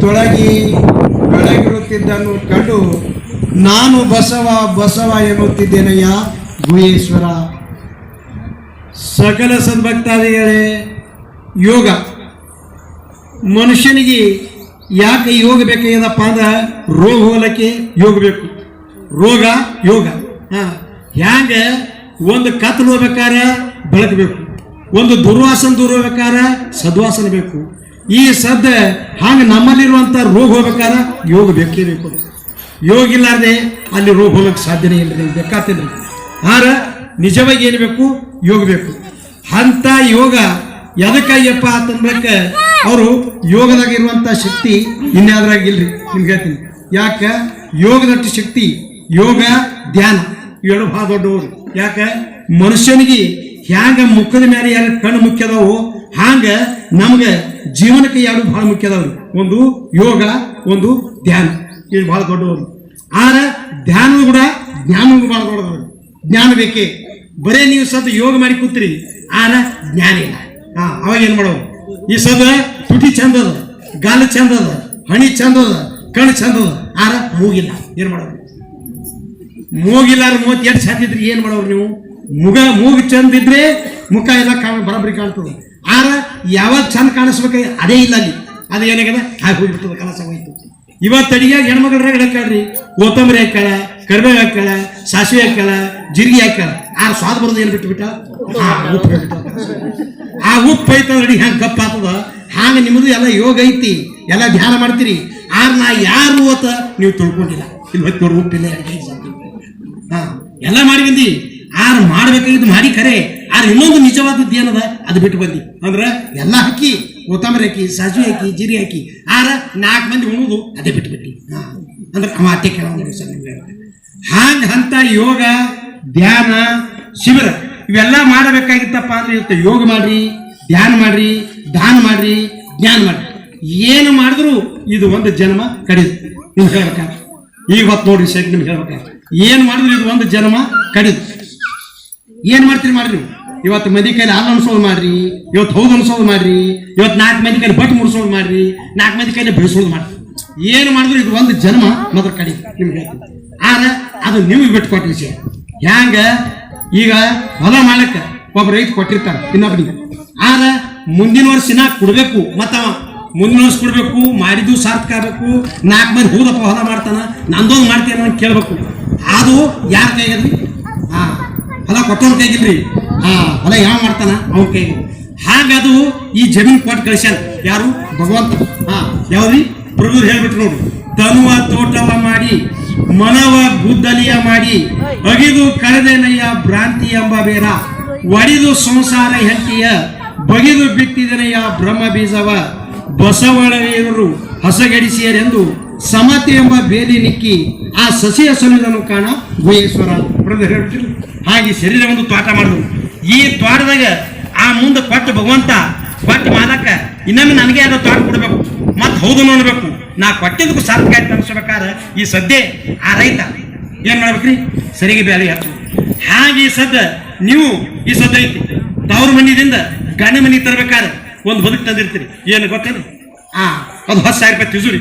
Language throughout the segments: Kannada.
ತೊಳಗಿ ಬೆಳಗಿರುತ್ತಿದ್ದನ್ನು ಕಂಡು ನಾನು ಬಸವ ಬಸವ ಎನ್ನುತ್ತಿದ್ದೇನಯ್ಯ ಗುಹೇಶ್ವರ. ಸಕಲ ಸದ್ಭಕ್ತಾದಿಗಳೇ, ಯೋಗ ಮನುಷ್ಯನಿಗೆ ಯಾಕೆ ಯೋಗ ಬೇಕಾಗ್ಯದಪ್ಪ ಅಂದ್ರೆ ರೋಗ ಹೋಗಲಿಕ್ಕೆ ಯೋಗ ಬೇಕು. ರೋಗ ಯೋಗ. ಹ್ಯಾಂಗ ಒಂದು ಕತ್ತಲು ಹೋಗ್ಬೇಕಾರೆ ಬೆಳಕಬೇಕು, ಒಂದು ದುರ್ವಾಸನ ದೂರ ಹೋಗ್ಬೇಕಾರೆ ಸದ್ವಾಸನ ಬೇಕು. ಈ ಸದ್ದ ಹಾಗೆ ನಮ್ಮಲ್ಲಿರುವಂಥ ರೋಗ ಹೋಗ್ಬೇಕಾದ್ರೆ ಯೋಗ ಬೇಕೇ ಬೇಕು. ಯೋಗ ಇಲ್ಲಾರ್ದೆ ಅಲ್ಲಿ ರೋಗ ಹೋಗಕ್ಕೆ ಸಾಧ್ಯನೇ ಇಲ್ಲ, ಬೇಕಾಗ್ತದೆ. ಆದ್ರೆ ನಿಜವಾಗಿ ಏನು ಬೇಕು? ಯೋಗ ಬೇಕು. ಅಂತ ಯೋಗ ಎದಕ್ಕಾಗ್ಯಪ್ಪ ಅಂತಂದ್ಬೇಕ, ಅವರು ಯೋಗದಾಗ ಇರುವಂಥ ಶಕ್ತಿ ಇನ್ಯಾದ್ರಾಗ ಇಲ್ರಿ. ನಿಮ್ಗೆ ಹೇಳ್ತೀನಿ ಯಾಕೆ. ಯೋಗದಷ್ಟು ಶಕ್ತಿ ಯೋಗ ಧ್ಯಾನ ಇವೆರಡು ಭಾಳ ದೊಡ್ಡವರು. ಯಾಕೆ? ಮನುಷ್ಯನಿಗೆ ಹ್ಯಾಂಗ ಮುಖದ ಮೇಲೆ ಎರಡು ಕಣ್ಣು ಮುಖ್ಯ ಅದಾವು, ಹಾಂಗ ನಮ್ಗೆ ಜೀವನಕ್ಕೆ ಎರಡು ಭಾಳ ಮುಖ್ಯ ಅದಾವ್ರಿ. ಒಂದು ಯೋಗ, ಒಂದು ಧ್ಯಾನ. ಇವು ಭಾಳ ದೊಡ್ಡವರು. ಆದ್ರೆ ಧ್ಯಾನವೂ ಕೂಡ ಜ್ಞಾನವೂ ಭಾಳ ದೊಡ್ಡದವ್ರಿ. ಜ್ಞಾನ ಬೇಕೇ. ಬರೇ ನೀವು ಸದ್ ಯೋಗ ಮಾಡಿ ಕೂತ್ರಿ, ಆದ್ರೆ ಜ್ಞಾನ ಇಲ್ಲ. ಅವಾಗ ಏನು ಮಾಡೋದು? ಈ ಸದ ತುಟಿ ಚಂದ ಅದ, ಗಾಲ ಚಂದ ಅದ, ಹಣಿ ಚಂದ ಅದ, ಕಣ್ಣು ಚಂದ ಅದ, ಆದ್ರೆ ಮೂಗಿಲ್ಲ. ಏನು ಮಾಡೋದು? ಮೂಗಿಲ್ಲ. 38 ಸಾಧ್ಯತ್ರಿ. ಏನು ಮಾಡೋರು ನೀವು? ಮೂಗು ಚಂದ ಇದ್ರೆ ಮುಖ ಎಲ್ಲ ಬರಾಬರಿ ಕಾಣ್ತದೆ. ಆದ್ರೆ ಯಾವಾಗ ಚಂದ ಕಾಣಿಸ್ಬೇಕು ಅದೇ ಇಲ್ಲ ಅಲ್ಲಿ. ಅದು ಏನಾಗದ ಹಾಗೆ ಹೋಗ್ಬಿಡ್ತದೆ, ಕೆಲಸ ಹೋಯ್ತು. ಇವತ್ತು ಅಡಿಗೆ ಹೆಣ್ಮಕ್ಳ್ರಾಗ ಹಾಕ್ಯಾಳ್ರಿ, ಕೊತ್ತಂಬರಿ ಹಾಕ್ಯಾಳ, ಕರಿಬೇವು ಹಾಕ್ಯಾಳ, ಸಾಸಿವೆ ಹಾಕ್ಯಾಳ, ಜೀರಿಗೆ ಹಾಕ್ಯಾಳ. ಆ ಸ್ವಾದ ಬರೋದು ಏನು ಬಿಟ್ಟು ಉಪ್ಪು ಬಿಟ್ಟು. ಆ ಉಪ್ಪು ಐತದ ಅಡಿ ಹ್ಯಾಂಗ ಗಪ್ಪ ಆಗ್ತದ. ಹಾಗೆ ನಿಮ್ಮದು ಎಲ್ಲ ಯೋಗ ಐತಿ, ಎಲ್ಲ ಧ್ಯಾನ ಮಾಡ್ತೀರಿ. ಆದ್ರೆ ನಾ ಯಾರು ಅಂತ ನೀವು ತಿಳ್ಕೊಂಡಿಲ್ಲ. ಇಲ್ಲಿ ಹೊತ್ತು ನೋಡಿ ಉಪ್ಪಿಲ್ಲ, ಎಲ್ಲ ಮಾಡಿ ಬಂದಿ. ಆರು ಮಾಡ್ಬೇಕಾಗಿದ್ದು ಮಾಡಿ ಖರೆ. ಆದ್ರೆ ಇನ್ನೊಂದು ನಿಜವಾದದ್ದು ಏನದ ಅದು ಬಿಟ್ಟು ಬಂದಿ. ಅಂದ್ರೆ ಎಲ್ಲ ಹಾಕಿ, ಕೊತ್ತಂಬರಿ ಹಾಕಿ, ಸಾಸಿವೆ ಹಾಕಿ, ಜೀರಿಗೆ ಹಾಕಿ, ಆರ 4 ಮಂದಿ ಉಣುವುದು ಅದೇ ಬಿಟ್ಬಿಟ್ಟಿ. ಅಂದ್ರೆ ಅವ ಅತ್ತೆ ಕೇಳ ಹಾಂಗ ಅಂತ ಯೋಗ ಧ್ಯಾನ ಶಿಬಿರ ಇವೆಲ್ಲ ಮಾಡಬೇಕಾಗಿತ್ತಪ್ಪ ಅಂದ್ರೆ ಇವತ್ತು ಯೋಗ ಮಾಡ್ರಿ, ಧ್ಯಾನ ಮಾಡ್ರಿ, ದಾನ ಮಾಡ್ರಿ, ಜ್ಞಾನ ಮಾಡ್ರಿ. ಏನು ಮಾಡಿದ್ರು ಇದು ಒಂದು ಜನ್ಮ ಕಡಿದು. ನಿಮ್ಗೆ ಹೇಳ್ಬೇಕಾದ್ರೆ ಇವತ್ತು ನೋಡ್ರಿ ಶೇಖ್, ನಿಮ್ಗೆ ಹೇಳ್ಬೇಕಾದ್ರೆ ಏನು ಮಾಡಿದ್ರು ಇದು ಒಂದು ಜನ್ಮ ಕಡಿದು. ಏನು ಮಾಡ್ತೀರಿ ಮಾಡ್ರಿ. ಇವತ್ತು ಮಂದಿ ಕೈಲಿ ಹಾಲು ಅನ್ಸೋದು ಮಾಡ್ರಿ, ಇವತ್ತು ಹೌದು ಅನ್ಸೋದು ಮಾಡ್ರಿ, ಇವತ್ತು 4 ಮಂದಿ ಕೈಲಿ ಬಟ್ ಮುಡ್ಸೋದು ಮಾಡ್ರಿ, 4 ಮಂದಿ ಕೈಲಿ ಬೆಳೆಸೋದು ಮಾಡ್ರಿ. ಏನು ಮಾಡಿದ್ರು ಇದು ಒಂದು ಜನ್ಮ ಮೊದಲು ಕಡಿ. ನಿಮ್ಗೆ ಹೇಳ್ತೀನಿ. ಆದ್ರೆ ಅದು ನಿಮ್ಗೆ ಬಿಟ್ಕೊಟ್ಟ ವಿಷಯ. ಹ್ಯಾಂಗ ಈಗ ಹೊಲ ಮಾಡಕ್ಕೆ ಒಬ್ಬ ರೈತ ಕೊಟ್ಟಿರ್ತಾನೆ ಇನ್ನೊಬ್ಬನಿಗೆ. ಆದ್ರೆ ಮುಂದಿನ ವರ್ಷ ಕೊಡ್ಬೇಕು, ಮತ್ತವ ಮುಂದಿನ ವರ್ಷ ಕೊಡ್ಬೇಕು, ಮಾಡಿದ್ದು ಸಾರ್ಥಕ ಆಗ್ಬೇಕು. 4 ಮಂದಿ ಹೌದಪ್ಪ ಹೊಲ ಮಾಡ್ತಾನ, ನಂದೊಂದು ಮಾಡ್ತೇನೆ ಅಂತ ಕೇಳ್ಬೇಕು. ಅದು ಯಾರ ಕೈಗದ್ರಿ? ಹೊಲ ಕೊಟ್ಟವನ ಕೈಗಿಲ್ರಿ. ಹೊಲ ಯಾವ ಮಾಡ್ತಾನ ಅವನ ಕೈಗೆ. ಹಾಗದು ಈ ಜಮೀನು ಕೊಟ್ಟು ಕಳಿಸ್ಯಾನ ಯಾರು? ಭಗವಂತ. ಯಾವ್ರಿ? ಪ್ರಭು ಹೇಳ್ಬಿಟ್ರು ನೋಡ್ರಿ. ತನುವ ತೋಟವ ಮಾಡಿ ಮನವ ಗುದ್ದಲಿಯ ಮಾಡಿ ಅಗಿದು ಕಳೆದೆನಯ್ಯ ಭ್ರಾಂತಿ ಎಂಬ ಬೇರ ಒಡಿದು ಸಂಸಾರ ಹೆಂಟಿಯ ಬಗಿದು ಬಿತ್ತಿದನೆಯ ಬ್ರಹ್ಮ ಬೀಜವ ಬಸವಳರು ಹಸಗೆಡಿಸಿಯರೆಂದು ಸಮತೆ ಎಂಬ ಬೇಲಿ ನಿಕ್ಕಿ ಆ ಸಸಿಯ ಸೊಲಿದನು ಕಾಣ ಗುಹೇಶ್ವರ. ಹೇಳ್ಬಿಟ್ಟಿಲ್ಲ. ಹಾಗೆ ಶರೀರ ಒಂದು ತೋಟ ಮಾಡಿದ್ರು. ಈ ತೋಟದಾಗ ಆ ಮುಂದೆ ಕೊಟ್ಟು ಭಗವಂತ ಕೊಟ್ಟು ಮಾಲಕ್ಕ ಇನ್ನೊಮ್ಮೆ ನನಗೆ ಯಾರೋ ತೋಟ ಕೊಡ್ಬೇಕು, ಮತ್ತೆ ಹೌದು ನೋಡ್ಬೇಕು, ನಾ ಕೊಟ್ಟಿದ್ದಕ್ಕೂ ಸಾರ್ಥಕ ಆಯ್ತು ಅನ್ಸ್ಬೇಕಾದ್ರೆ ಈ ಸದ್ಯ ಆ ರೈತ ಏನ್ ಮಾಡ್ಬೇಕ್ರಿ? ಸರಿಗೆ ಬೇಳೆ ಹಚ್ಚು. ಹಾಗೆ ಈ ಸದ್ದ ನೀವು ಈ ಸದ್ದ ಐತಿ ತವ್ರ ಮನಿದಿಂದ ಗಂಡ ಮನಿ ತರ್ಬೇಕಾದ್ರೆ ಒಂದು ಬದುಕು ತಂದಿರ್ತೀರಿ. ಏನು ಗೊತ್ತೇನು? ಅದು 10,000 ರೂಪಾಯಿ ತಿಜುರಿ.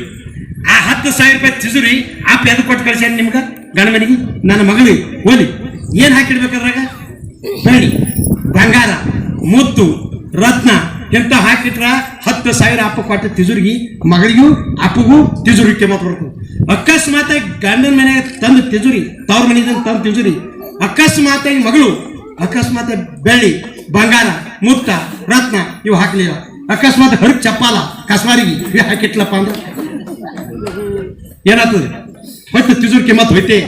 ಆ 10,000 ರೂಪಾಯಿ ತಿಜುರಿ ಆಪ್ ಎದು ಕೊಟ್ಟು ಕಳ್ಸ್ಯಾನ ನಿಮ್ಗೆ ಗಂಡ ಮನಿಗೆ. ನನ್ನ ಮಗಳಿಗೆ ಹೋಲಿ ಏನ್ ಹಾಕಿಡ್ಬೇಕಾದ್ರಾಗ? ಬೆಳ್ಳಿ, ಬಂಗಾರ, ಮುತ್ತು, ರತ್ನ ಎಂತ ಹಾಕಿಟ್ರ 10,000 ಅಪ್ಪ ಕೊಟ್ಟ ತಿಜುರಿಗೆ ಮಗಳಿಗೂ ಅಪ್ಪಗೂ ತಿಜುರಿಕೆ ಮಾತು ಬರ್ತದೆ. ಅಕಸ್ಮಾತ್ ಗಂಡನ ಮನೆಗೆ ತಂದು ತಿಜುರಿ, ತವ್ರ ಮನೆಯಿಂದ ತಂದು ತಿಜುರಿ, ಅಕಸ್ಮಾತ್ ಮಗಳು ಅಕಸ್ಮಾತ್ ಬೆಳ್ಳಿ, ಬಂಗಾರ, ಮುತ್ತ, ರತ್ನ ಇವು ಹಾಕ್ಲಿಲ್ಲ, ಅಕಸ್ಮಾತ್ ಹರಕ್ ಚಪ್ಪಾಲ ಕಸ್ಮಾರಿಗೆ ಇವು ಹಾಕಿಟ್ಲಪ್ಪ ಅಂದ್ರೆ ಏನಾಗ್ತದೆ? ಹೊತ್ತು ತಿಜುರಿಕೆ ಮತ್ತೆ ಹೋಯ್ತೆ.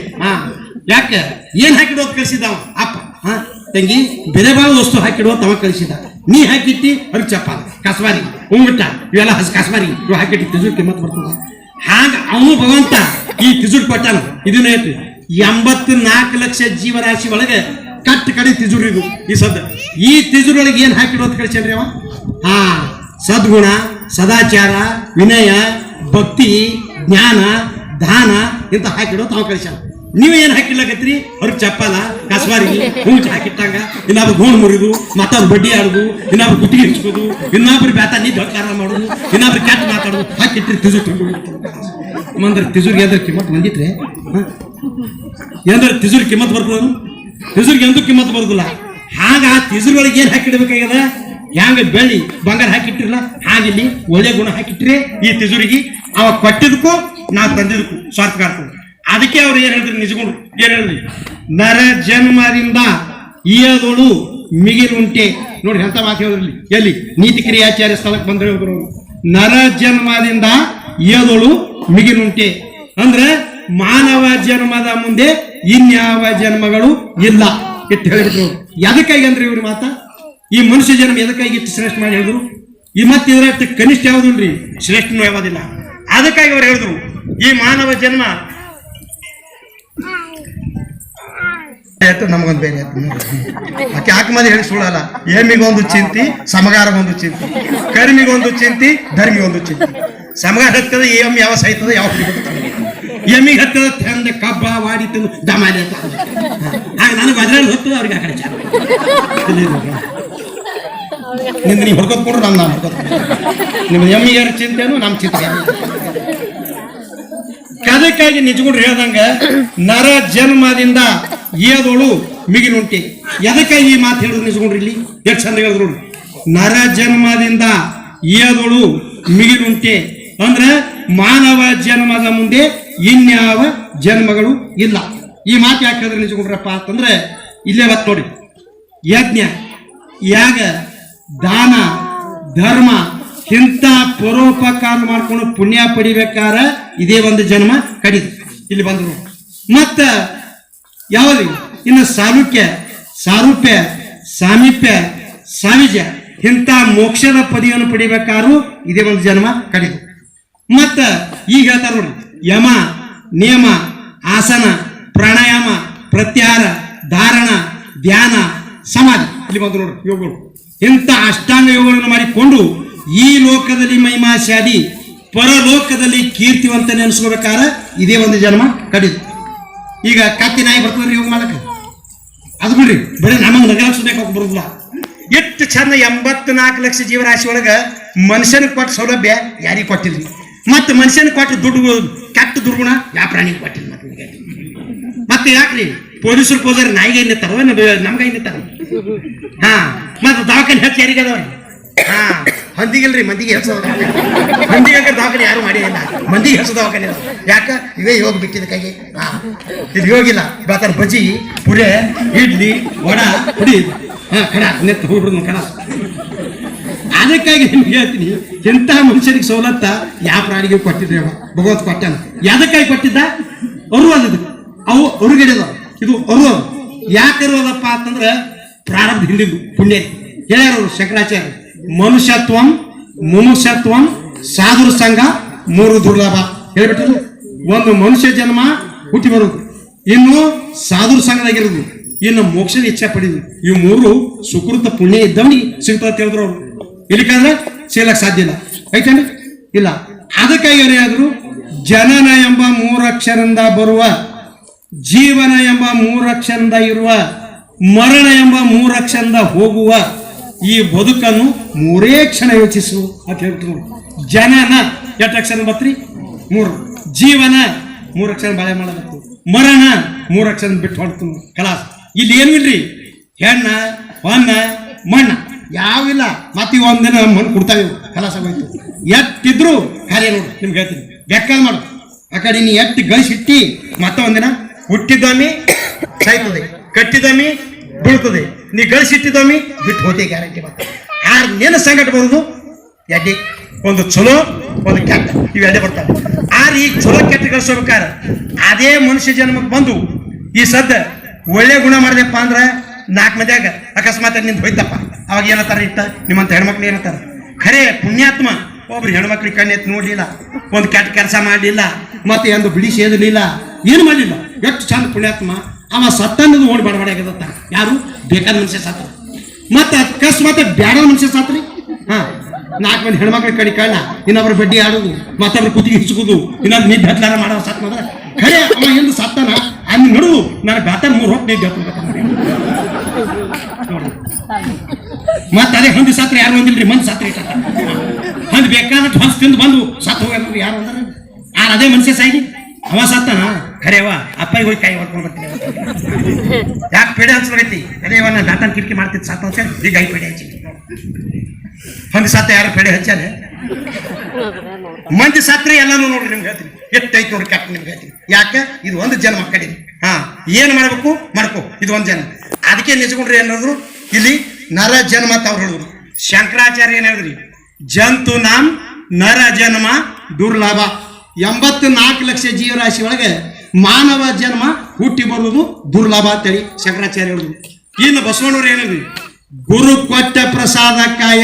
ಯಾಕೆ? ಏನ್ ಹಾಕಿಡೋದು ಕಳಿಸಿದ ಅಪ್ಪ? ತಂಗಿ ಬೆಲೆ ಬಾಳ ವಸ್ತು ಹಾಕಿಡುವ ತವ ಕಳಿಸಿದ. ನೀ ಹಾಕಿಟ್ಟಿ ಹರಕ್ ಚಪ್ಪಾಲ ಕಸ್ಮಾರಿ ಉಂಬಿಟ್ಟ ಇವೆಲ್ಲ ಕಸ್ಮಾರಿ ಇವು ಹಾಕಿಟ್ಟು ತಿಜುರಿಕೆ ಮತ್ತೆ ಬರ್ತದ. ಹಾಗ ಅವನು ಭಗವಂತ ಈ ತಿಜುರಿ ಕೊಟ್ಟಾನ. ಇದನ್ನ ಹೇಳ್ರಿ 84 ಲಕ್ಷ ಜೀವರಾಶಿ ಒಳಗೆ ಕಟ್ಟ ಕಡೆ ತಿಜುರಿ ಇದು. ಈ ಸದ್ದ ಈ ತಿಜುರಿ ಒಳಗೆ ಏನ್ ಹಾಕಿಡೋದು ಕಳಿಸ್ಯಾನ್ರಿ ಅವ? ಸದ್ಗುಣ, ಸದಾಚಾರ, ವಿನಯ, ಭಕ್ತಿ, ಜ್ಞಾನ, ದಾನ ಇಂತ ಹಾಕಿಡೋ ತಾವು ಕಳಿಸ್ಯಾನ. ನೀವೇನ್ ಹಾಕಿಲ್ಲಕತ್ರಿ ಅವ್ರಿಗೆ ಚಪ್ಪಲ ಕಸ್ವಾರಿಗೆ ಹೂಚ್ ಹಾಕಿಟ್ಟಂಗ ಇನ್ನೊಬ್ರು ಗೋಣ್ ಮುರಿದು ಮತ್ತೊಬ್ರು ಬಡ್ಡಿ ಆಡುದು ಇನ್ನೊಬ್ರು ಗುಟ್ಟಿಗೆ ಹಚ್ಕೋದು ಇನ್ನೊಬ್ರು ಬ್ಯಾತ ನಿದ್ದೆ ಹೊತ್ಕಾರ ಮಾಡೋದು ಇನ್ನೊಬ್ರು ಕೆಟ್ಟ ಮಾತಾಡೋದು ಹಾಕಿಟ್ರಿ ತಿಜು ಮಂದ್ರ ತಿಜುರ್ಗೆ ಏನ್ರ ಕಿಮ್ಮತ್ ಬಂದಿಟ್ರೆ ಏನ್ರ ತಿಜುರ್ ಕಿಮ್ಮತ್ ಬರ್ತದ ತಿಜುರ್ಗೆ ಎಂದೂ ಕಿಮ್ಮತ್ ಬರುದಿಲ್ಲ ಹಾಗ ತಿಜುರ್ಗಳಿಗೆ ಏನ್ ಹಾಕಿಡ್ಬೇಕಾಗ್ಯದ ಹ್ಯಾಂಗ ಬೆಳ್ಳಿ ಬಂಗಾರ ಹಾಕಿಟ್ಟಿರಲ್ಲ ಹಾಗಿಲ್ಲಿ ಒಳ್ಳೆ ಗುಣ ಹಾಕಿಟ್ರೆ ಈ ತಿಜುರಿಗೆ ಅವ ಕೊಟ್ಟಿದ್ದಕ್ಕೂ ನಾವು ತಂದಿದ್ದಕ್ಕೂ ಸ್ವಾರ್ಥ ಕಾಡ್ತದೆ ಅದಕ್ಕೆ ಅವ್ರು ಏನ್ ಹೇಳಿದ್ರು ನಿಜಗುಣ ಏನ್ ಹೇಳಿದ್ರಿ ನರ ಜನ್ಮದಿಂದ ಈಯದೋಳು ಮಿಗಿಲುಂಟೆ ನೋಡಿ ಎಂತ ಮಾತು ಹೇಳಿದ್ರಲ್ಲಿ ಎಲ್ಲಿ ನೀತಿ ಕ್ರಿಯಾಚಾರ್ಯ ಸ್ಥಳಕ್ಕೆ ಬಂದ್ರೆ ಹೋದ್ರು ನರ ಜನ್ಮದಿಂದ ಈಯದೋಳು ಮಿಗಿಲುಂಟೆ ಅಂದ್ರೆ ಮಾನವ ಜನ್ಮದ ಮುಂದೆ ಇನ್ಯಾವ ಜನ್ಮಗಳು ಇಲ್ಲ ಇಟ್ಟು ಹೇಳಿದ್ರು ಎದಕ್ಕಾಗಿ ಅಂದ್ರೆ ಇವ್ರ ಮಾತ ಈ ಮನುಷ್ಯ ಜನ್ಮ ಎದಕ್ಕಾಗಿ ಇಟ್ಟು ಶ್ರೇಷ್ಠ ಮಾಡಿ ಹೇಳಿದ್ರು ಈ ಮತ್ತೆ ಇದರಷ್ಟು ಕನಿಷ್ಠ ಯಾವುದಿಲ್ರಿ ಶ್ರೇಷ್ಠನೂ ಯಾವುದಿಲ್ಲ ಅದಕ್ಕಾಗಿ ಅವ್ರು ಹೇಳಿದ್ರು ಈ ಮಾನವ ಜನ್ಮ ನಮಗೊಂದು ಬೇರೆ ಆಕೆ ಆತ್ಮದ ಹೇಳಿ ಸುಳ್ಳಲ್ಲ ಏಮಿಗೊಂದು ಚಿಂತಿ ಸಮಗಾರಗೊಂದು ಚಿಂತಿ ಕರ್ಮಿಗೊಂದು ಚಿಂತಿ ಧರ್ಮಿಗೊಂದು ಚಿಂತಿ ಸಮಗಾರ ಹತ್ತದ ಏಮ್ ಯಾವ ಸಾಯ್ತದ ಯಾವ ಎಮ್ಮಿಗೆ ಹತ್ತದ ತಂದ ಕಬ್ಬ ವಾಡಿ ತಂದು ದಮಾಲಿ ಅಂತ ಆಗ ನನಗೆ ಅದ್ರಲ್ಲಿ ಹೊತ್ತದ ಅವ್ರಿಗೆ ಆ ಕಡೆ ಚಾಲ ನಿಂದ ನೀವು ಹೊಡ್ಕೊತ್ಕೊಂಡ್ರು ನಾನು ಹೊಡ್ಕೊತ ನಿಮ್ಮ ಎಮ್ಮಿಗೆ ಚಿಂತೆನು ನಮ್ಮ ಚಿಂತೆ ಅದಕ್ಕಾಗಿ ನಿಜಗುಂಡ್ರು ಹೇಳ್ದಂಗ ನರ ಜನ್ಮದಿಂದ ಏದೋಳು ಮಿಗಿಲುಂಟೆ ಎದಕ್ಕಾಗಿ ಈ ಮಾತು ಹೇಳಿದ್ರು ನಿಜಗುಂಡ್ರು ಇಲ್ಲಿ ಎಷ್ಟು ಚಂದ ಹೇಳಿದ್ರು ನೋಡಿ ನರ ಜನ್ಮದಿಂದ ಏದೋಳು ಮಿಗಿಲುಂಟೆ ಅಂದ್ರೆ ಮಾನವ ಜನ್ಮದ ಮುಂದೆ ಇನ್ಯಾವ ಜನ್ಮಗಳು ಇಲ್ಲ ಈ ಮಾತು ಯಾಕೆ ಹೇಳಿದ್ರೆ ನಿಜಗುಂಡ್ರಪ್ಪ ಅಂತಂದ್ರೆ ಇಲ್ಲೇ ಬತ್ ನೋಡಿ ಯಜ್ಞ ಯಾಗ ದಾನ ಧರ್ಮ ಇಂಥ ಪರೋಪಕಾರ ಮಾಡ್ಕೊಂಡು ಪುಣ್ಯ ಪಡಿಬೇಕಾರ ಇದೇ ಒಂದು ಜನ್ಮ ಕಡಿದು ಇಲ್ಲಿ ಬಂದ್ರು ಮತ್ತ ಯಾವ್ದು ಇನ್ನು ಸಾರೂಪ್ಯ ಸಾಮೀಪ್ಯ ಸಾಮಿಜ್ಯ ಇಂಥ ಮೋಕ್ಷದ ಪದಿಯನ್ನು ಪಡಿಬೇಕಾರು ಇದೇ ಒಂದು ಜನ್ಮ ಕಡಿದು ಮತ್ತ ಈಗ ಹೇಳ್ತಾರ ನೋಡಿ ಯಮ ನಿಯಮ ಆಸನ ಪ್ರಾಣಾಯಾಮ ಪ್ರತ್ಯಾಹಾರ ಧಾರಣ ಧ್ಯಾನ ಸಮಾಧಿ ಇಲ್ಲಿ ಬಂದು ನೋಡ್ರಿ ಯೋಗಗಳು ಇಂಥ ಅಷ್ಟಾಂಗ ಯೋಗಗಳನ್ನು ಮಾಡಿಕೊಂಡು ಈ ಲೋಕದಲ್ಲಿ ಮೈಮಾಶಾದಿ ಪರಲೋಕದಲ್ಲಿ ಕೀರ್ತಿವಂತ ನೆನೆಸ್ಕೋಬೇಕಾರ ಇದೇ ಒಂದು ಜನ್ಮ ಕಡಿದು ಈಗ ಕತ್ತಿ ನಾಯಿ ಬರ್ತದ್ರಿ ಯೋಗ ಮಾಡಕ ಅದು ಬಿಡ್ರಿ ಬರೀ ನಮಗೆ ನಗರ ಸುಧಾಕ ಬರುದಿಲ್ಲ ಎಷ್ಟು ಚಂದ 84 ಲಕ್ಷ ಜೀವರಾಶಿ ಒಳಗ ಮನುಷ್ಯನಿಗೆ ಕೊಟ್ಟ ಸೌಲಭ್ಯ ಯಾರಿಗೆ ಕೊಟ್ಟಿಲ್ರಿ ಮತ್ತೆ ಮನುಷ್ಯನಿಗೆ ಕೊಟ್ಟ ದುಡ್ಡು ಕೆಟ್ಟ ದುರ್ಗುಣ ಯಾವ ಪ್ರಾಣಿಗೆ ಕೊಟ್ಟಿಲ್ಲ ಮತ್ತೆ ಯಾಕ್ರಿ ಪೊಲೀಸರು ಹೋದ್ರೆ ನಾಯಿಗೆ ನಿಂತಾರ ನಮ್ಗೆ ನಿಂತಾರ ಹಾ ಮತ್ತೆ ದವಾಖಾನೆ ಹೆಚ್ಚು ಯಾರಿಗೆ ಅದಾವ್ರಿ ಹಾ ಹಂದಿಗಿಲ್ರಿ ಮಂದಿಗೆ ಹೆಚ್ಚದ ಮಂದಿಗೆ ದವಾಖಾನೆ ಯಾರು ಮಾಡಿಲ್ಲ ಮಂದಿಗೆ ಹೆಚ್ಚು ದವಾಖಾನೆ ಯಾಕ ಇವೇ ಯೋಗ ಬಿಟ್ಟಿದ ಕೈಗೆ ಹಾ ಇದು ಯೋಗಿಲ್ಲ ಬೇಕಾದ್ರೆ ಬಜ್ಜಿ ಪುರೆ ಇಡ್ಲಿ ವಡ ಪುಡಿ ಹಾ ಕಡ ನೆತ್ತು ಹೋಗ್ಬಿಡುದು ಕಡ ಅದಕ್ಕಾಗಿ ನಿಮ್ಗೆ ಹೇಳ್ತೀನಿ ಎಂತಹ ಮನುಷ್ಯನಿಗೆ ಸವಲತ್ತ ಯಾವ ಪ್ರಾಣಿಗೆ ಕೊಟ್ಟಿದ್ರಿ ಭಗವಂತ ಕೊಟ್ಟಾನ ಯಾದಕ್ಕಾಗಿ ಕೊಟ್ಟಿದ್ದ ಅರುವಾದದು ಅವು ಅರುಗಡೆದವು ಇದು ಅರುವದು ಯಾಕೆ ಅರುವದಪ್ಪ ಅಂತಂದ್ರೆ ಪ್ರಾರಬ್ಧ ಹಿಂದಿದ್ದು ಪುಣ್ಯ ಹೇಳ್ಯಾರವರು ಶಂಕರಾಚಾರ್ಯ ಮನುಷ್ಯತ್ವಂ ಮುಮುಕ್ಷತ್ವಂ ಸಾಧುರ ಸಂಘ 3 ದುರ್ಲಭ ಹೇಳ್ಬಿಟ್ಟರು ಒಂದು ಮನುಷ್ಯ ಜನ್ಮ ಹುಟ್ಟಿ ಬರುದು ಇನ್ನು ಸಾಧುರ ಸಂಘದಾಗಿರುದು ಇನ್ನು ಮೋಕ್ಷದ ಇಚ್ಛೆ ಪಡಿದು ಇವು 3 ಸುಕೃತ ಪುಣ್ಯ ಇದ್ದವನಿಗೆ ಸಿಗ್ತದೆ ಹೇಳಿದ್ರು ಅವರು ಇಲ್ಲಿಕಂದ್ರೆ ಸೇಲಕ್ ಸಾಧ್ಯ ಇಲ್ಲ ಐತೇನ್ರಿ ಇಲ್ಲ ಅದಕ್ಕಾಗಿ ಏನಾದ್ರು ಜನನ ಎಂಬ 3 ಅಕ್ಷರದಿಂದ ಬರುವ ಜೀವನ ಎಂಬ 3 ಅಕ್ಷರದಿಂದ ಇರುವ ಮರಣ ಎಂಬ 3 ಅಕ್ಷರದಿಂದ ಹೋಗುವ ಈ ಬದುಕನ್ನು 3 ಕ್ಷಣ ಯೋಚಿಸು ಅಂತ ಹೇಳ್ತಾರೆ ಜನನ ಎಷ್ಟು ಅಕ್ಷರ ಬತ್ರಿ 3 ಜೀವನ 3 ಅಕ್ಷರ ಬಾಳೆ ಮಾಡಬೇಕು ಮರಣ 3 ಅಕ್ಷರ ಬಿಟ್ಟು ಹೊಡ್ತು ಕಲಾಸ ಇಲ್ಲಿ ಏನು ಇಲ್ರಿ ಹೆಣ್ಣ ಹೊನ್ನ ಮಣ್ಣ ಯಾವಿಲ್ಲ ಮತ್ತೆ ಒಂದಿನ ಮಣ್ಣು ಕೊಡ್ತಾವೆ ಕಲಾಸ ಹೋಯ್ತು ಎಟ್ಟಿದ್ರು ಕಾರ್ಯ ನೋಡು ನಿಮ್ಗೆ ಹೇಳ್ತೀನಿ ಬೆಕ್ಕಾದ ಮಾಡು ಆ ಕಡೆ ನೀ ಎಟ್ಟು ಗಳಿಸಿಟ್ಟಿ ಮತ್ತೆ ಒಂದಿನ ಹುಟ್ಟಿದ್ದೊಮ್ಮೆ ಸಾಯ್ತದೆ ಕಟ್ಟಿದೊಮ್ಮೆ ಬೀಳ್ತದೆ ನೀ ಗಳಿಸಿಟ್ಟಿದ್ದೊಮ್ಮೆ ಬಿಟ್ಟು ಹೋತೆ ಗ್ಯಾರಂಟಿ ಬರ್ತದೆ ಯಾರು ನೇನ ಸಂಕಟ ಬರೋದು ಎಡ್ಡಿ ಒಂದು ಚಲೋ ಒಂದು ಕೆಟ್ಟ ಇವೆರಡೇ ಬರ್ತಾವೆ ಆದ್ರೆ ಈಗ ಚಲೋ ಕೆಟ್ಟ ಗಳಿಸ್ಬೇಕಾರ ಅದೇ ಮನುಷ್ಯ ಜನ್ಮಕ್ಕೆ ಬಂದು ಈ ಸದ್ದ ಒಳ್ಳೆ ಗುಣ ಮಾಡಿದೆಪ್ಪ ಅಂದ್ರೆ 4 ಮಂದಿಯಾಗ ಅಕಸ್ಮಾತ್ ನಿಂದು ಹೋಯ್ತಪ್ಪ ಅವಾಗ ಏನತ್ತಾರ ಇಟ್ಟ ನಿಮ್ಮಂತ ಹೆಣ್ಮಕ್ಳು ಏನತ್ತಾರ ಖರೆ ಪುಣ್ಯಾತ್ಮ ಒಬ್ರು ಹೆಣ್ಮಕ್ಳಿಗೆ ಕಣ್ಣೆತ್ತು ನೋಡ್ಲಿಲ್ಲ ಒಂದು ಕೆಟ್ಟ ಕೆಲಸ ಮಾಡಲಿಲ್ಲ ಮತ್ತೆ ಎಂದು ಬಿಡಿ ಸೇದಲಿಲ್ಲ ಏನು ಮಾಡಲಿಲ್ಲ ಎಷ್ಟು ಚಂದ ಪುಣ್ಯಾತ್ಮ ಅವ ಸತ್ತನ್ನದು ಓಡಿ ಬಡಬಡಿಯಾಗದತ್ತ ಯಾರು ಬೇಕಾದ ಮನುಷ್ಯ ಸಾತ್ರ ಮತ್ತೆ ಅಕಸ್ಮಾತ್ ಬ್ಯಾಡ ಮನುಷ್ಯ ಸಾತ್ರಿ ಹಾ 4 ಮಂದಿ ಹೆಣ್ಮಕ್ಳ ಕಡೆ ಕಳ್ಳ ಇನ್ನೊಬ್ರು ಬಡ್ಡಿ ಆಡೋದು ಮತ್ತೊಬ್ರು ಕುತ್ತಿಗೆ ಹಿಚ್ಕೋದು ಇನ್ನೊಂದು ನಿದ್ದೆ ಹತ್ಲಾರ ಮಾಡೋ ಸತ್ ಮಾತ್ರ ಖರೆ ಅವ ಎಂದು ಸತ್ತನ ಅಲ್ಲಿ ನಡುವು ನಾನು ಗಾತಾರ 3 ಹೊತ್ತು ಮತ್ತೆ ಅದೇ ಹಂದಿ ಸಾತ್ರೆ ಯಾರು ಬಂದಿಲ್ರಿ ಮಂದಿ ಸಾತ್ರೆ ಹಂದಿ ಬೇಕಾದಷ್ಟು ಹೊಸ ತಿಂದು ಬಂದು ಸತ್ತು ಹೋಗ್ರಿ ಯಾರು ಅಂದ್ರೆ ಅದೇ ಮನುಷ್ಯ ಸಾಯ್ಲಿ ಅವ ಸತ್ತನ ಖರೇವ ಅಪ್ಪಾಯಿ ಹೋಗಿ ಕೈ ಹೊಡ್ಕೊಂಡು ಬರ್ತೀನಿ ಯಾಕೆ ಪೇಡೆ ಹಚ್ಚಲೈತಿ ಅದೇ ನಾನು ದಾತನ ಕಿಟಕಿ ಮಾಡ್ತಿದ್ದು ಸಾತ ಅಂತ ಈಗ 5 ಪೇಡೆ ಹಚ್ಚಿ ಹಂದಿ ಸಾತ ಯಾರು ಪೇಡೆ ಹಚ್ಚಾನೆ ಮಂದಿ ಸಾತ್ರೆ ಎಲ್ಲಾನು ನೋಡ್ರಿ ನಿಮ್ಗೆ ಹೇಳ್ತೀನಿ ಎಷ್ಟೈತಿ ನೋಡ್ರಿ ಕೆಟ್ಟ ನಿಮ್ಗೆ ಹೇಳ್ತೀನಿ ಯಾಕೆ ಇದು ಒಂದು ಜನ್ಮ ಕಡೆ ಏನ್ ಮಾಡ್ಬೇಕು ಮಾಡ್ಕೋ ಇದು ಒಂದು ಜನ್ಮ ಅದಕ್ಕೆ ನಿಜಗೊಂಡ್ರಿ ಏನಾದ್ರು ಇಲ್ಲಿ ನರ ಜನ್ಮ ಅಂತ ಅವ್ರು ಹೇಳಿದ್ರು ಶಂಕರಾಚಾರ್ಯ ಏನ್ ಹೇಳಿದ್ರಿ ಜಂತು ನಾಮ್ ನರ ಜನ್ಮ ದುರ್ಲಭ 84 ಲಕ್ಷ ಜೀವರಾಶಿ ಒಳಗೆ ಮಾನವ ಜನ್ಮ ಹುಟ್ಟಿ ಬರುವುದು ದುರ್ಲಭ ಅಂತೇಳಿ ಶಂಕರಾಚಾರ್ಯ ಹೇಳಿದ್ರು ಇನ್ನು ಬಸವಣ್ಣವ್ರು ಹೇಳಿದ್ರಿ ಗುರು ಕೊಟ್ಟ ಪ್ರಸಾದ ಕಾಯ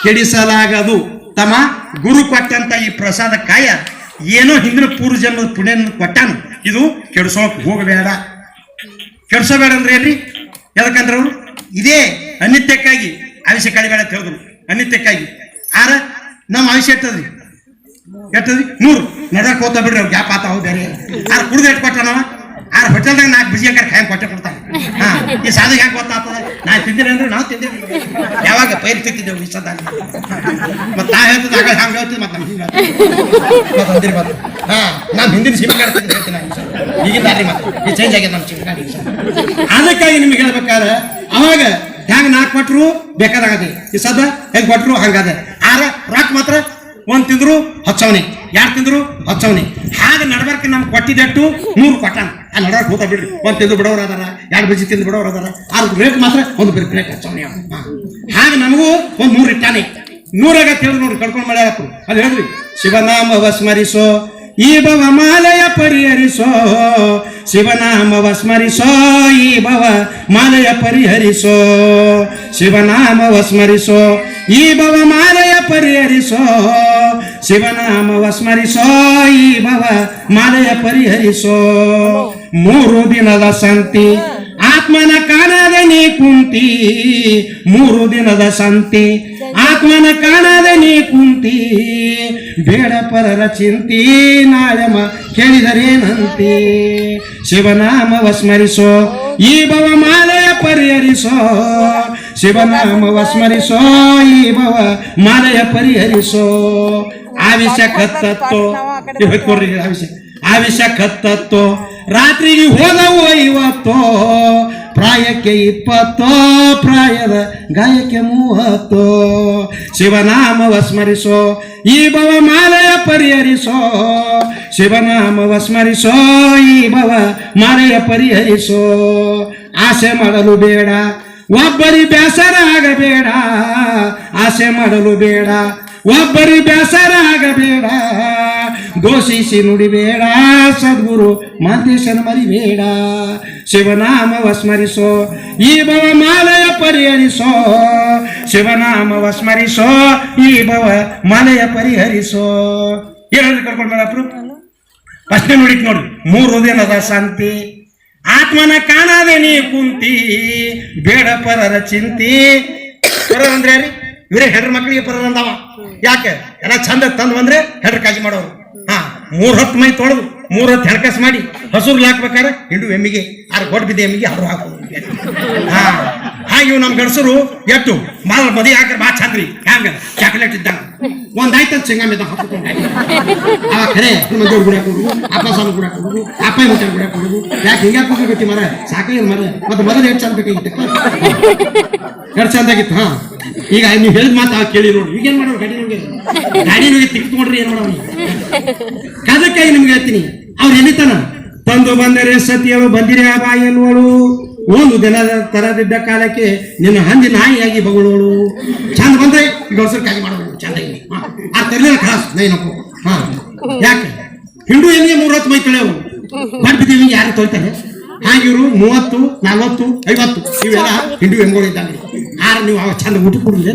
ಕೆಡಿಸಲಾಗದು ತಮ್ಮ ಗುರು ಕೊಟ್ಟಂತ ಈ ಪ್ರಸಾದ ಕಾಯ ಏನೋ ಹಿಂದಿನ ಪೂರ್ವ ಜನ್ಮದ ಪುಣ್ಯ ಕೊಟ್ಟಾನು ಇದು ಕೆಡಿಸೋಕ್ ಹೋಗಬೇಡ ಕೆಡಿಸೋಬೇಡ ಅಂದ್ರೆ ಏನ್ರಿ ಯಾಕಂದ್ರೆ ಅವರು ಇದೇ ಅನಿತ್ಯಕ್ಕಾಗಿ ಆಯುಷ್ಯ ಕಳಿಬೇಡ ಅಂತ ಹೇಳಿದ್ರು ಅನಿತ್ಯಕ್ಕಾಗಿ ಆರ ನಮ್ಮ ಆಯುಷ್ಯ ಎಟ್ಟದ್ರಿ 100 ನಡಕ್ ಹೋಗ್ತಾ ಬಿಡ್ರಿ ಅವ್ರು ಗ್ಯಾಪ್ ಆತಾವ ಬೇರೆ ಆರ ಕುಡ್ದು ಎಟ್ಟು ಕೊಟ್ಟಾನವ ಆರ ಹೋಟೆಲ್ದಾಗ 4 ಬಿಸಿ ಅಂಕರ್ ಖಾಯಂ ಕೊಟ್ಟೆ ಕೊಡ್ತಾನೆ ಈ ಸಾಧ ಹೆಂಗೆ ಗೊತ್ತಾಗ್ತದ ನಾ ತಿಂದಿರಿ ಅಂದ್ರೆ ನಾವು ತಿಂದಿರಿ ಯಾವಾಗ ಪೈರು ತಿಂತಿದ್ದೇವೆ ಈ ಸದ ಮತ್ತೆ ನಾ ಹೇಳ್ತದ ಆಗ ಹಂಗೆ ಹೇಳ್ತೀವಿ ಮತ್ತೆ ನಮ್ಗೆ ಹಿಂಗೆ ಅಂದಿರಿ ಮತ್ತೆ ನಾನು ಹಿಂದಿನ ಸಿಮ್ ಕಾರ್ಡ್ ತೆಗೆದು ಹೇಳ್ತೀನಿ ಈಗಿನ ಮತ್ತೆ ಈ ಚೇಂಜ್ ಆಗಿದೆ ನಮ್ಮ ಸಿಮ್ ಕಾರ್ಡ್ ಅದಕ್ಕಾಗಿ ನಿಮ್ಗೆ ಹೇಳ್ಬೇಕಾದ್ರೆ ಅವಾಗ ಹೆಂಗೆ 4 ಕೊಟ್ಟರು ಬೇಕಾದಾಗದೆ ಈ ಸದ ಹೆಂಗೆ ಕೊಟ್ಟರು ಹಂಗಾದ ಆರ ರಾಕ್ ಮಾತ್ರ 1 ತಿಂದ್ರು ಹಚ್ಚವನಿ 2 ತಿಂದ್ರು ಹಚ್ಚವನಿ ಹಾಗೆ ನಡ್ಬರ್ಕ ನಮ್ಗೆ ಕೊಟ್ಟಿದ್ದಟ್ಟು 100 ಕೊಟ್ಟಾನ ಆ ನಡ್ಬರ್ಕ ಹೋಗ್ತಾ ಬಿಡ್ರಿ 1 ತಿಂದು ಬಿಡೋರು ಅದಾರ 2 ಬಜ್ಜಿ ತಿಂದು ಬಿಡೋರು ಅದಾರ ಅವ್ರ ರೇಟ್ ಮಾತ್ರ ಒಂದು ಬ್ರೇಕ್ ಹಚ್ಚವನಿ ಹಾಗೆ ನಮಗೂ ಒಂದು 100 ಇಟ್ಟಾನೆ 100 ಆಗತ್ತೆ ಹೇಳಿದ್ರು ನೋಡ್ರಿ ಕಡ್ಕೊಂಡು ಮಾಡ್ಯಾರಪ್ಪ ಅದು ಹೇಳಿದ್ರಿ ಶಿವನಾಮವ ಸ್ಮರಿಸೋ ಈ ಭವ ಮಾಲಯ ಪರಿಹರಿಸೋ ಶಿವನಾಮವ ಸ್ಮರಿಸೋ ಈ ಭವ ಮಾಲಯ ಪರಿಹರಿಸೋ ಶಿವನಾಮವ ಸ್ಮರಿಸೋ ಈ ಭವ ಮಾಲಯ ಪರಿಹರಿಸೋ ಶಿವನಾಮವ ಸ್ಮರಿಸೋ ಈ ಭವ ಮಾಲಯ ಪರಿಹರಿಸೋ 3 ದಿನದ ಸಂತಿ ಆತ್ಮನ ಕಾಣದ ನೀ ಕುಂತಿ 3 ದಿನದ ಸಂತಿ ಆತ್ಮನ ಕಾಣದ ನೀ ಕುಂತಿ ಬೇಡ ಪರರ ಚಿಂತಿ ನಾಳೆ ಕೇಳಿದರೇನಂತಿ ಶಿವನಾಮವ ಸ್ಮರಿಸೋ ಈ ಭವ ಮಾಲಯ ಪರಿಹರಿಸೋ ಶಿವನಾಮವ ಸ್ಮರಿಸೋ ಈ ಭವ ಮಾಲಯ ಪರಿಹರಿಸೋ ಆವಿಷ್ಯ ಕತ್ತತ್ತೋ ನೋಡ್ರಿ ಆವಿಷ್ಯ ಕತ್ತತ್ತೋ ರಾತ್ರಿಗೆ ಹೋದವು 50 ಪ್ರಾಯಕ್ಕೆ 20 ಪ್ರಾಯದ ಗಾಯಕ್ಕೆ 30 ಶಿವನಾಮವ ಸ್ಮರಿಸೋ ಈ ಭವ ಮಾಲಯ ಪರಿಹರಿಸೋ ಶಿವನಾಮವ ಸ್ಮರಿಸೋ ಈ ಭವ ಮಾಲಯ ಪರಿಹರಿಸೋ ಆಸೆ ಮಾಡಲು ಬೇಡ ಒಬ್ಬರಿ ಬೇಸರ ಆಗಬೇಡ ಆಸೆ ಮಾಡಲು ಬೇಡ ಒಬ್ಬರಿ ಬೇಸರ ಆಗಬೇಡ ದೋಷಿಸಿ ನುಡಿಬೇಡ ಸದ್ಗುರು ಮಾಂತೇಶನ ಮರಿಬೇಡ ಶಿವನಾಮವ ಸ್ಮರಿಸೋ ಈ ಭವ ಮಾಲಯ ಪರಿಹರಿಸೋ ಶಿವನಾಮವ ಸ್ಮರಿಸೋ ಈ ಭವ ಮಾಲಯ ಪರಿಹರಿಸೋ ಏನಾದ್ರು ಕರ್ಕೊಂಡು ಮೇಡಪ್ರು ಪ್ರಶ್ನೆ ನೋಡಿಕ್ ನೋಡ್ರಿ 3 ದಿನದ ಶಾಂತಿ ಆತ್ಮನ ಕಾಣದೆ ನೀ ಕುಂತಿ ಬೇಡ ಪರರ ಚಿಂತಿ ಪರರ ಅಂದ್ರೆ ಯಾರಿ ಇವರೇ ಹೆಡ್ರ ಮಕ್ಕಳಿಗೆ ಪರರ ಅಂದವ ಯಾಕೆ ಎಲ್ಲ ಚಂದ ತಂದು ಬಂದ್ರೆ ಹೆಡ್ರ ಕಾಜಿ ಮಾಡೋರು 3 ಹೊತ್ತು ಮೈ ತೊಳೆದು 3 ಹೊತ್ತು ಹೆಣಕಸ್ ಮಾಡಿ ಹಸುರು ಹಾಕ್ಬೇಕಾರೆ ಹಿಂಡು ಎಮ್ಮಿಗೆ 6 ಕೊಟ್ಟು ಬಿದ್ದ ಎಮ್ಮಿಗೆ ಹರು ಹಾಕೋದು ಹಾಗೆ ಇವು ನಮ್ಮ ಗಂಡಸರು ಎಟ್ಟು ಮದಿ ಹಾಕ್ರೆ ಬಾ ಚಂದ್ರಿ ಹ್ಯಾಂಗ ಚಾಕ್ಲೇಟ್ ಇದ್ದಂಗ ಒಂದಾಯ್ತು ಶೇಂಗಾ ಹಾಕೊಂಡು ಖರೆ ಮಂದಿ ಗುಡಿ ಹಾಕೊಂಡು ಅಪ್ಪ ಸಾಲ ಗುಡಿ ಹಾಕೊಂಡು ಅಪ್ಪಾಯಿ ಮುಟ್ಟ ಗುಡಿ ಹಾಕೊಂಡು ಯಾಕೆ ಹಿಂಗ್ಯಾಕೆ ಹೋಗಬೇಕಿ ಮರ ಸಾಕಾಗಿ ಮರ ಮತ್ತೆ ಮೊದಲು ಎಷ್ಟು ಚಂದ ಬೇಕಾಗಿತ್ತು ಎಷ್ಟು ಚಂದಾಗಿತ್ತು ಈಗ ನೀವು ಹೇಳಿದ ಮಾತು ಕೇಳಿ ನೋಡಿ ಈಗೇನ್ ಮಾಡೋರು ಗಾಡಿ ನುಗಿ ತಿಕ್ಕೊಂಡ್ರಿ ಏನ್ ಮಾಡೋರು ಅದಕ್ಕಾಗಿ ನಿಮ್ಗೆ ಹೇಳ್ತೀನಿ ಅವ್ರು ಎಲ್ಲಿತಾನ ತಂದು ಬಂದರೆ ಸತಿಯಳು ಬಂದಿರ ಬಾಯಿ ಎನ್ನುವಳು ಒಂದು ದಿನದ ತರದಿದ್ದ ಕಾಲಕ್ಕೆ ನಿನ್ನ ಹಂದಿ ನಾಯಿಯಾಗಿ ಬಗಳೋಳು ಚಂದ ಬಂದ್ರೆ ಗೌಸರ್ ಕಾಯಿ ಮಾಡೋದು ಚಂದ ಆ ತರಲಿಲ್ಲ ಖಾಸ್ ನೈನಪ್ಪು ಯಾಕೆ ಹಿಂಡು ಎಲ್ಲಿಗೆ 3 ಹೊತ್ತು ಮೈ ತೊಳೆಯವು ಮಾಡ್ಬಿದ್ದೀವಿ ಯಾರು ತೊಳ್ತಾರೆ ಹಾಗೆ ಇವರು 30, 40, 50 ಇವೆಲ್ಲ ಹಿಂಡು ಹೆಂಗೋಳು ಇದ್ದಂಗ್ರಿ ನೀವು ಅವ ಚಂದ ಊಟ ಕೊಡ್ಲಿ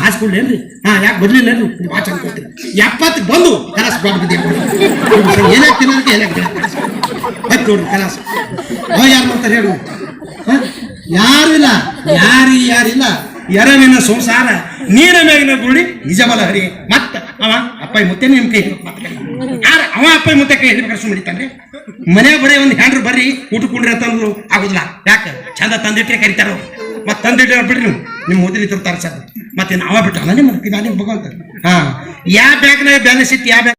ಹಾಸ್ಕೊಡ್ಲೇನ್ರಿ ಯಾಕೆ ಬರ್ಲಿಲ್ಲ ನೀವು ಭಾಳ ಚಂದ ಕೊಡ್ತೀರಿ 70 ಬಂದು ಕಲಾಸ ಮಾಡ್ಬಿದ್ದೀವಿ ಏನಾಗ್ತಿ ಅನ್ನೋದಕ್ಕೆ ಏನಾಗ್ತಿ ಆಯ್ತು ನೋಡ್ರಿ ಕಲಾಸ ಯಾರು ಮಾಡ್ತಾರೆ ಹೇಳು ಯಾರಿಲ್ಲ ಯಾರಿಲ್ಲ ಎರವಿನ ಸಂಸಾರ ನೀರ ಮೇಗಿನ ಗುಡಿ ನಿಜಬಲ ಹರಿ ಮತ್ತ ಅವ ಅಪ್ಪಾಯಿ ಮುತ್ತೆ ನಿಮ್ ಕೈ ಅವ ಅಪ್ಪಾಯಿ ಮುತ್ತೆ ಕೈ ಹಿಡಿದು ಕರ್ಸು ಮಾಡಿತಾನ್ರಿ ಮನ್ಯಾಗ ಬರೀ ಒಂದು ಹ್ಯಾಂಡ್ರು ಬರ್ರಿ ಊಟ ಕುಂಡ್ರಿ ಅಂತಂದ್ರು ಆಗುದಿಲ್ಲ. ಯಾಕೆ ಚಂದ ತಂದಿಟ್ಟೆ ಕರಿತಾರ ಮತ್ತೆ ತಂದಿಟ್ಟೆ ಬಿಡ್ರಿ ನೀವು ನಿಮ್ಮ ಓದಿಲಿ ತರ್ತಾರೆ ಸರ್ ಮತ್ತೆ ನಾವ ಬಿಟ್ಟ ನಿಮ್ಮ ಭಗವಂತ. ಹಾ ಯಾವ ಬ್ಯಾಗ್ನಾಗ ಬ್ಯಾಲೆನ್ಸ್ ಇತ್ತು ಯಾವ ಬ್ಯಾಗ್